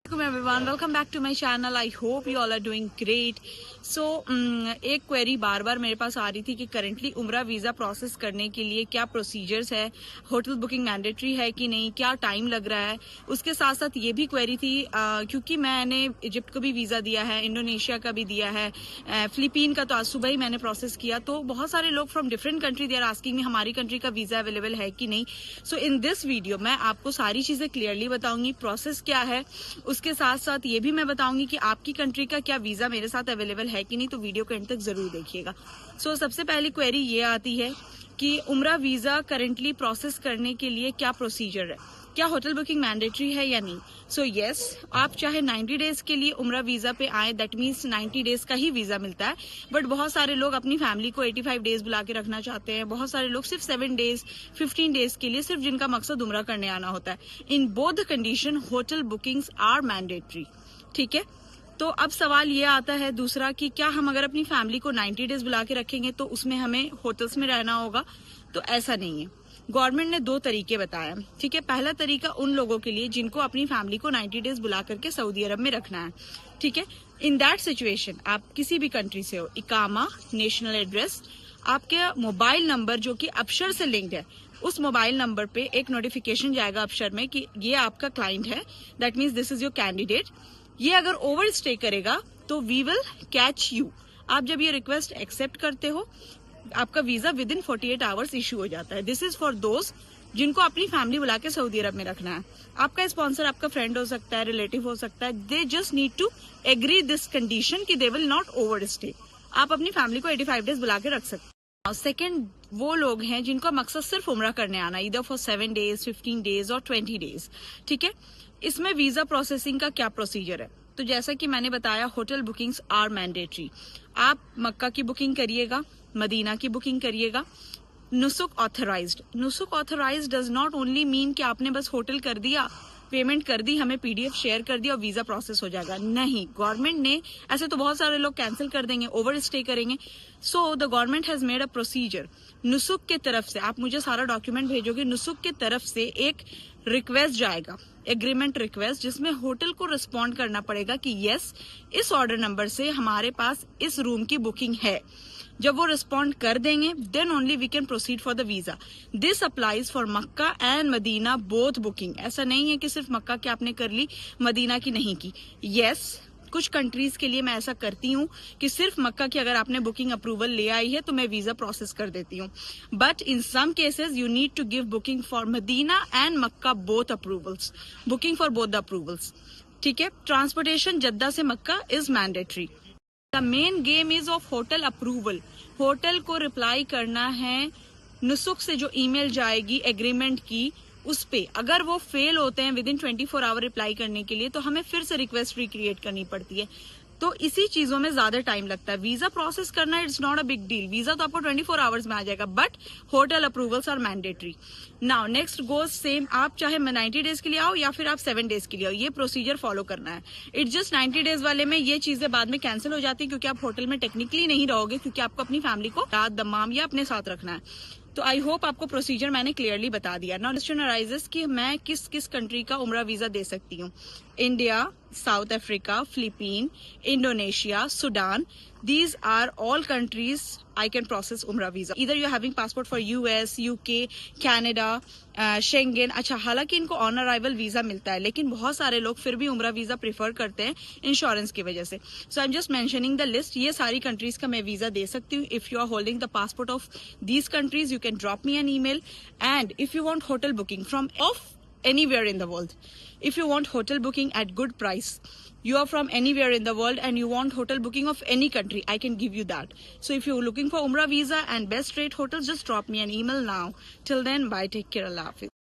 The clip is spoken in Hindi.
Welcome everyone, welcome back to my channel. I hope you all are doing great. So एक क्वेरी बार बार मेरे पास आ रही थी कि करंटली उम्रा वीज़ा प्रोसेस करने के लिए क्या प्रोसीजर्स है, होटल बुकिंग मैंडेटरी है कि नहीं, क्या टाइम लग रहा है। उसके साथ साथ ये भी क्वेरी थी क्योंकि मैंने इजिप्ट को भी वीज़ा दिया है, इंडोनेशिया का भी दिया है, फिलीपीन का तो आज सुबह ही मैंने प्रोसेस किया। तो बहुत सारे लोग from different country they are asking me हमारी कंट्री का वीज़ा अवेलेबल है कि नहीं। सो इन दिस वीडियो मैं आपको सारी चीज़ें क्लियरली बताऊंगी, प्रोसेस क्या है। उसके साथ साथ ये भी मैं बताऊंगी कि आपकी कंट्री का क्या वीजा मेरे साथ अवेलेबल है कि नहीं, तो वीडियो के एंड तक जरूर देखिएगा। सबसे पहली क्वेरी ये आती है कि उम्रा वीजा करंटली प्रोसेस करने के लिए क्या प्रोसीजर है, क्या होटल बुकिंग मैंडेटरी है या नहीं। यस, आप चाहे 90 डेज के लिए उम्रा वीजा पे आए, दैट मीन्स 90 डेज का ही वीजा मिलता है। बट बहुत सारे लोग अपनी फैमिली को 85 डेज बुला के रखना चाहते हैं, बहुत सारे लोग सिर्फ 7 डेज 15 डेज के लिए, सिर्फ जिनका मकसद उम्रा करने आना होता है। In both condition hotel bookings are mandatory. ठीक है, तो अब सवाल ये आता है दूसरा कि क्या हम अगर अपनी फैमिली को 90 डेज बुला के रखेंगे तो उसमें हमें होटल्स में रहना होगा। तो ऐसा नहीं है, गवर्नमेंट ने 2 तरीके बताया। ठीक है, पहला तरीका उन लोगों के लिए जिनको अपनी फैमिली को 90 डेज बुला करके सऊदी अरब में रखना है। ठीक है, इन दैट सिचुएशन आप किसी भी कंट्री से हो, इकामा, नेशनल एड्रेस, आपके मोबाइल नंबर जो कि अबशर से लिंक्ड है, उस मोबाइल नंबर पे एक नोटिफिकेशन जाएगा अबशर में कि ये आपका क्लाइंट है, that means this is your candidate. ये अगर ओवर स्टे करेगा तो वी विल कैच यू। आप जब ये रिक्वेस्ट एक्सेप्ट करते हो, आपका visa with in 48 hours issue हो जाता है। दिस इज फॉर दोस्त जिनको अपनी फैमिली बुला के सऊदी अरब में रखना है। आपका स्पॉन्सर आपका फ्रेंड हो सकता है, रिलेटिव हो सकता है। They just need to agree this condition कि they will not overstay. आप अपनी फैमिली को 85 डेज बुला के रख सकते हैं। सेकेंड, वो लोग हैं जिनको मकसद सिर्फ उम्रा करने आना, इधर फॉर 7 डेज 15 डेज और 20 डेज। ठीक है, इसमें वीजा प्रोसेसिंग का क्या प्रोसीजर है। तो जैसा कि मैंने बताया, होटल बुकिंग्स आर मैंडेटरी। आप मक्का की बुकिंग करिएगा, मदीना की बुकिंग करिएगा, Nusuk authorised. Nusuk authorised does not only mean कि आपने बस होटल कर दिया, पेमेंट कर दी, हमें पीडीएफ शेयर कर दिया और वीजा प्रोसेस हो जाएगा। नहीं, गवर्नमेंट ने, ऐसे तो बहुत सारे लोग कैंसिल कर देंगे, ओवर स्टे करेंगे। The government has made a procedure. Nusuk के तरफ से आप मुझे सारा डॉक्यूमेंट भेजोगे, नुसुक के तरफ से एक रिक्वेस्ट जाएगा, एग्रीमेंट रिक्वेस्ट, जिसमें होटल को रिस्पॉन्ड करना पड़ेगा कि यस, इस ऑर्डर नंबर से हमारे पास इस रूम की बुकिंग है। जब वो रिस्पॉन्ड कर देंगे, then only we can proceed for the visa. This applies for Makkah and Madina both booking. ऐसा नहीं है कि सिर्फ मक्का की आपने कर ली, मदीना की नहीं की। यस, कुछ कंट्रीज के लिए मैं ऐसा करती हूँ कि सिर्फ मक्का की अगर आपने बुकिंग अप्रूवल ले आई है तो मैं वीजा प्रोसेस कर देती हूँ। But in some cases you need to give booking for Medina and Mecca both approvals, booking for both the approvals. ठीक है, ट्रांसपोर्टेशन जद्दा से Mecca is mandatory. The main game is of hotel approval. Hotel को रिप्लाई करना है नुसुक से जो ईमेल जाएगी एग्रीमेंट की, उस पे अगर वो फेल होते हैं विद इन 24 आवर रिप्लाई करने के लिए, तो हमें फिर से रिक्वेस्ट रिक्रिएट करनी पड़ती है। तो इसी चीजों में ज्यादा टाइम लगता है। वीजा प्रोसेस करना it's not a big deal, visa तो आपको 24 आवर्स में आ जाएगा, but hotel approvals are mandatory. Now next goes same, आप चाहे 90 डेज के लिए आओ या फिर आप 7 डेज के लिए आओ, ये प्रोसीजर फॉलो करना है। इट्स जस्ट 90 डेज वाले में ये चीजें बाद में कैंसिल हो जाती है क्योंकि आप होटल में टेक्निकली नहीं रहोगे, क्योंकि आपको अपनी फैमिली को रात दमाम या अपने साथ रखना है। तो आई होप आपको प्रोसीजर मैंने क्लियरली बता दिया। नाउ क्वेश्चन अराइजेस कि मैं किस किस कंट्री का उम्रा वीजा दे सकती हूँ। India, south Africa, Philippine, Indonesia, Sudan, these are all countries I can process umrah visa. Either you're having passport for US, UK, Canada, Schengen। अच्छा, हालांकि इनको ऑन अराइवल वीजा मिलता है, लेकिन बहुत सारे लोग फिर भी उम्रा वीजा प्रेफर करते हैं इंश्योरेंस की वजह से। So I am just mentioning the list. ये सारी कंट्रीज का मैं वीजा दे सकती हूँ। If you are holding the passport of these countries, you can drop me an email. And if you want hotel booking from of anywhere in the world, if you want hotel booking at good price, you are from anywhere in the world and you want hotel booking of any country, I can give you that. So if you're looking for umrah visa and best rate hotels, just drop me an email now. Till then, bye, take care, Allah Hafiz.